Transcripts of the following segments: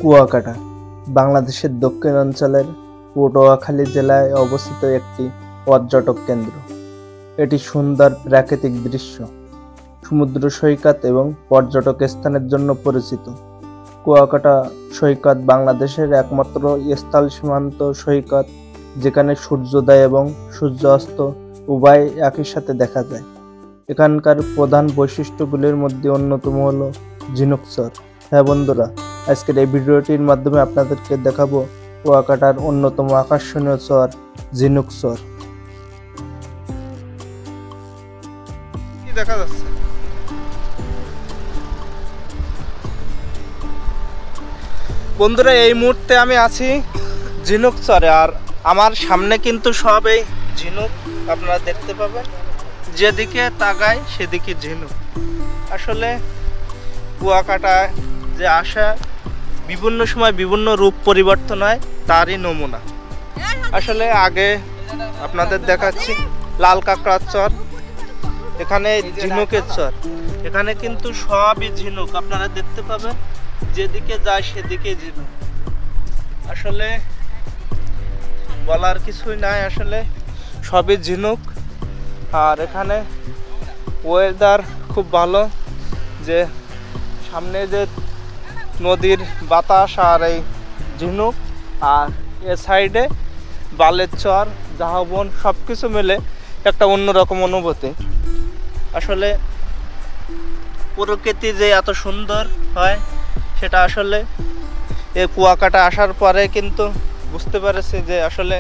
কুয়াকাটা বাংলাদেশের দক্ষিণাঞ্চলের পটুয়াখালী জেলায় অবস্থিত একটি পর্যটক কেন্দ্র। এটি সুন্দর প্রাকৃতিক দৃশ্য, সমুদ্র সৈকত এবং পর্যটক স্থানের জন্য পরিচিত। কুয়াকাটা সৈকত বাংলাদেশের একমাত্র স্থল সীমান্ত সৈকত যেখানে সূর্যোদয় এবং সূর্যাস্ত উভয় একই সাথে দেখা যায়। এখানকার প্রধান বৈশিষ্ট্যগুলির মধ্যে অন্যতম হলো ঝিনুক চর। হ্যাঁ বন্ধুরা, আজকের এই ভিডিওটির মাধ্যমে আপনাদেরকে দেখাবো কুয়াকাটার অন্যতম আকর্ষণীয় চর ঝিনুক চর। দেখা যাচ্ছে বন্ধুরা, এই মুহূর্তে আমি আছি ঝিনুক চরে, আর আমার সামনে কিন্তু সব এই ঝিনুক আপনারা দেখতে পাবেন। যেদিকে তাকায় সেদিকে ঝিনুক। আসলে কুয়াকাটায় যে আসা বিভিন্ন সময় বিভিন্ন রূপ পরিবর্তন হয়, তারই নমুনা। আসলে আগে আপনাদের দেখাচ্ছি লাল কাঁকড়ার চর, এখানে ঝিনুকের চর। এখানে কিন্তু সবই ঝিনুক আপনারা দেখতে পাবেন, যেদিকে যায় সেদিকে ঝিনুক। আসলে বলার কিছুই নাই, আসলে সবই ঝিনুক। আর এখানে ওয়েদার খুব ভালো, যে সামনে যে নদীর বাতাস আর এই ঝিনুক, আর এ সাইডে বালের চর, ঝাউবন, সব কিছু মিলে একটা অন্যরকম অনুভূতি। আসলে প্রকৃতি যে এত সুন্দর হয় সেটা আসলে এই কুয়াকাটা আসার পরে কিন্তু বুঝতে পেরেছি যে আসলে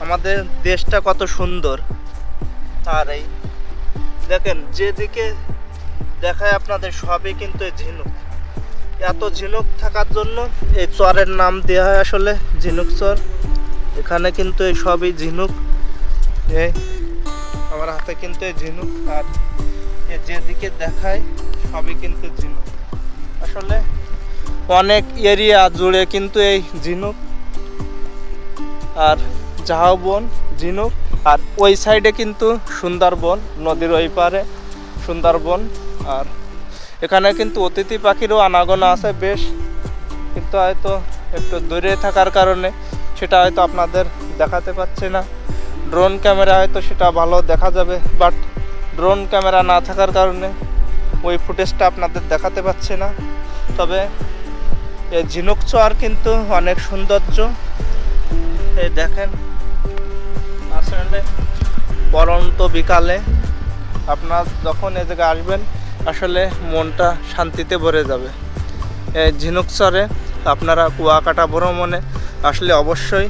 আমাদের দেশটা কত সুন্দর। আর এই দেখেন যেদিকে দেখায় আপনাদের সবই কিন্তু এই ঝিনুক। এত ঝিনুক থাকার জন্য এই চরের নাম দেওয়া হয় আসলে ঝিনুক চর। এখানে কিন্তু এই সবই ঝিনুক। এই আমার হাতে কিন্তু এই ঝিনুক, আর যেদিকে দেখায় সবই কিন্তু ঝিনুক। আসলে অনেক এরিয়া জুড়ে কিন্তু এই ঝিনুক আর ঝাউবন, ঝিনুক। আর ওই সাইডে কিন্তু সুন্দরবন, নদীর ওই পারে সুন্দরবন। আর এখানে কিন্তু অতিথি পাখিরও আনাগোনা আছে বেশ, কিন্তু হয়তো একটু দূরে থাকার কারণে সেটা হয়তো আপনাদের দেখাতে পাচ্ছি না। ড্রোন ক্যামেরা হয়তো সেটা ভালো দেখা যাবে, বাট ড্রোন ক্যামেরা না থাকার কারণে ওই ফুটেজটা আপনাদের দেখাতে পাচ্ছি না। তবে এই ঝিনুক চর কিন্তু অনেক সৌন্দর্য। এই দেখেন, আসলে পরন্ত বিকালে আপনার যখন এ জায়গায় আসবেন আসলে মনটা শান্তিতে ভরে যাবে। এই ঝিনুক চরে আপনারা কুয়াকাটা ভ্রমণে আসলে অবশ্যই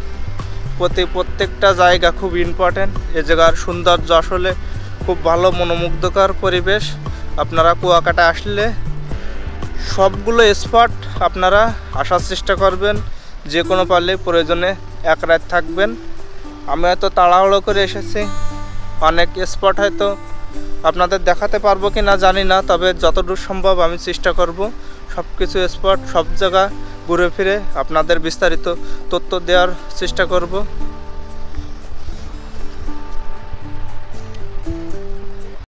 প্রত্যেকটা জায়গা খুব ইম্পর্টেন্ট। এ জায়গার সৌন্দর্য আসলে খুব ভালো, মনোমুগ্ধকর পরিবেশ। আপনারা কুয়াকাটা আসলে সবগুলো স্পট আপনারা আসার চেষ্টা করবেন, যে কোনো পারলে প্রয়োজনে এক রাত থাকবেন। আমি হয়তো তাড়াহুড়ো করে এসেছি, অনেক স্পট হয়তো আপনাদের দেখাতে পারবো কি না জানি না, তবে যতদূর সম্ভব আমি চেষ্টা করব সব কিছু স্পট, সব জায়গা ঘুরে ফিরে আপনাদের বিস্তারিত তথ্য দেওয়ার চেষ্টা করব।